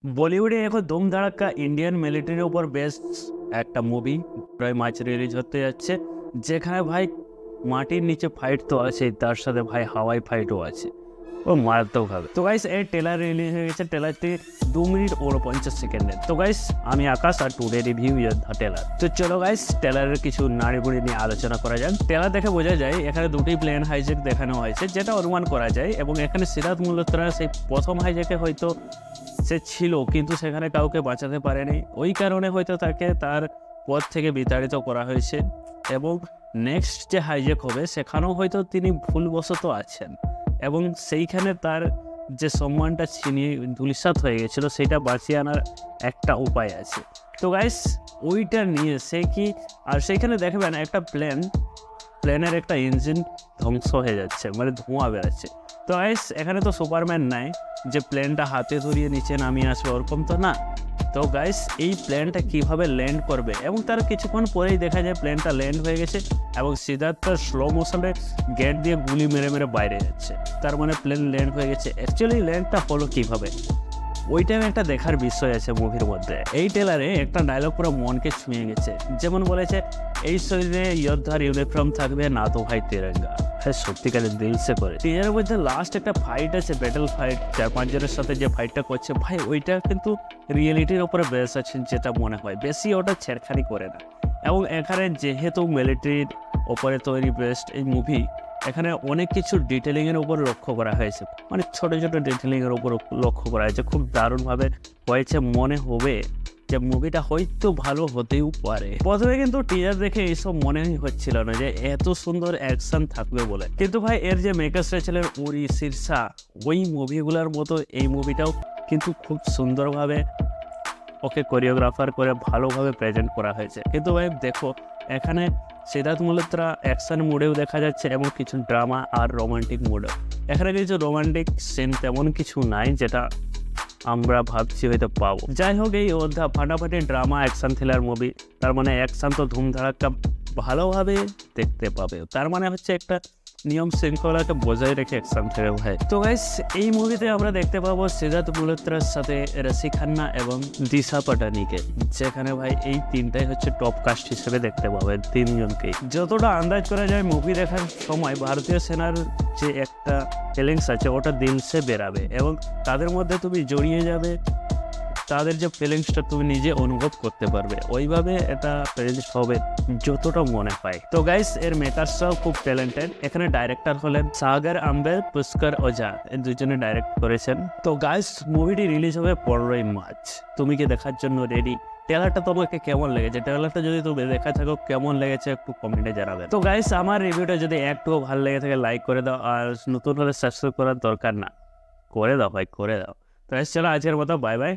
বলিউডে এখন ধুম ধাড়াক্কা ইন্ডিয়ান মিলিটারির উপর বেস্ট একটা মুভি প্রায় মার্চ রিলিজ হতে যাচ্ছে, যেখানে ভাই মাটির নিচে ফাইট তো আছে, তার সাথে ভাই হাওয়াই ফাইটও আছে। ও মারাত্মক হবে। তো গাইস এর ট্রেলার রিলিজ হয়ে গেছে, ট্রেলারটি 2 মিনিট ও 50 সেকেন্ডের। তো গাইস আমি আকাশ আর টুডে রিভিউ দ্য ট্রেলার। তো চলো গাইস ট্রেলারের কিছু নাড়িগুড়ি নিয়ে আলোচনা করা যাক। ট্রেলার দেখে বোঝা যায় এখানে দুটি প্লেন হাইজ্যাক দেখানো হয়েছে, যেটা অনুমান করা যায়। এবং এখানে সিদ্ধার্থ মালহোত্রা সেই প্রথম হাইজ্যাকে হয়তো সে ছিল, কিন্তু সেখানে কাউকে বাঁচাতে পারেনি। ওই কারণে হয়তো তাকে তার পদ থেকে বিতাড়িত করা হয়েছে। এবং নেক্সট যে হাইজ্যাক হবে সেখানেও হয়তো তিনি ভুলবশত আছেন, এবং সেইখানে তার যে সম্মানটা ছিনিয়ে ধূলিসাৎ হয়ে গেছিলো সেটা বাঁচিয়ে আনার একটা উপায় আছে। তো গাইস ওইটা নিয়ে সে কি, আর সেইখানে দেখবেন একটা প্লেনের একটা ইঞ্জিন ধ্বংস হয়ে যাচ্ছে, মানে ধোঁয়া বেরোচ্ছে। তো গাইস এখানে তো সুপারম্যান নাই যে প্লেনটা হাতে ধরিয়ে নিচে নামিয়ে আসবে, ওরকম তো না। তো গাইস এই প্লেনটা কিভাবে ল্যান্ড করবে, এবং তার কিছুক্ষণ পরেই দেখা যায় প্লেনটা ল্যান্ড হয়ে গেছে, এবং সিদ্ধার্থ স্লো মোশনে গেট দিয়ে গুলি মেরে মেরে বাইরে যাচ্ছে। তার মানে প্লেন ল্যান্ড হয়ে গেছে। অ্যাকচুয়ালি ল্যান্ডটা হলো কীভাবে, ওই টাইমে একটা দেখার বিষয় আছে মুভির মধ্যে। এই ট্রেলারে একটা ডায়লগ পুরো মনকে ছুঁয়ে গেছে, যেমন বলেছে এই শরীরে যোদ্ধার ইউনিফর্ম থাকবে না তো ভাই তেরঙ্গা। হ্যাঁ সত্যিকারের দিলসে করে। টিজারের মধ্যে লাস্ট একটা ফাইট আছে, ব্যাটেল ফাইট, 4-5 জনের সাথে যে ফাইটটা করছে ভাই, ওইটা কিন্তু রিয়েলিটির ওপরে বেস আছে যেটা মনে হয়, বেশি ওটা ছেড়খানি করে না। এবং এখানে যেহেতু মিলিটারির ওপরে তৈরি বেস্ট এই মুভি, এখানে অনেক কিছু ডিটেলিংয়ের উপর লক্ষ্য করা হয়েছে, মানে ছোটো ছোটো ডিটেলিংয়ের উপর লক্ষ্য করা হয়েছে, খুব দারুণভাবে হয়েছে। মনে হবে যে মুভিটা হয়তো ভালো হতেও পারে। প্রথমে কিন্তু টিজার দেখে এইসব মনেই হচ্ছিল না যে এত সুন্দর অ্যাকশন থাকবে বলে, কিন্তু ভাই এর যে মেকার্সরা ছিলেন উরি, শীর্ষা, ওই মুভিগুলোর মতো এই মুভিটাও কিন্তু খুব সুন্দরভাবে ওকে কোরিওগ্রাফার করে ভালোভাবে প্রেজেন্ট করা হয়েছে। কিন্তু ভাই দেখো এখানে সিদ্ধার্থ মালহোত্রা অ্যাকশন মোডেও দেখা যাচ্ছে, এবং কিছু ড্রামা আর রোমান্টিক মোডেও। এখানে কিছু রোমান্টিক সিন তেমন কিছু নাই যেটা আমরা ভাবছি হয়তো পাবো। যাই হোক এই ফাটাফাটি ড্রামা অ্যাকশন থ্রিলার মুভি, তার মানে অ্যাকশন তো ধুমধাড়াক্কা ভালোভাবে দেখতে পাবে। তার মানে হচ্ছে একটা নিয়ম শৃঙ্খলাকে বজায় রেখে অ্যাকশন থ্রিলার হয়। তো গাইস এই মুভিতে আমরা দেখতে পাবো সিদ্ধার্থ মালহোত্রার সাথে রাশি খান্না এবং দিশা পাটানিকে, যেখানে ভাই এই তিনটাই হচ্ছে টপ কাস্ট হিসেবে দেখতে পাবে তিনজনকেই। যতটা আন্দাজ করা যায় মুভি দেখার সময় ভারতীয় সেনার যে একটা ফিলিংস আছে ওটা দিলসে বেরাবে, এবং তাদের মধ্যে তুমি জড়িয়ে যাবে, তাদের যে ফিলিংসটা তুমি নিজে অনুভব করতে পারবে। ওইভাবে এটা প্রেজেন্ট হবে যতটা মনে হয়। তো গাইস এর মেকার্সরাও খুব ট্যালেন্টেড। এখানে ডাইরেক্টর হলেন সাগর আম্বে, পুষ্কর ওঝা, এই দুজনে ডাইরেক্ট করেছেন। তো গাইস মুভিটি রিলিজ হবে 15ই মার্চ। তুমি কি দেখার জন্য রেডি? ট্রেলারটা তোমাকে কেমন লেগেছে? ট্রেলারটা যদি তুমি দেখা থাকো কেমন লেগেছে একটু কমেন্টে জানাবে। তো গাইস আমার রিভিউটা যদি একটুও ভালো লেগে থাকে লাইক করে দাও, আর নতুন হলে সাবস্ক্রাইব করার দরকার না, করে দাও ভাই, করে দাও। তো চলো আজকের মতো বাই বাই।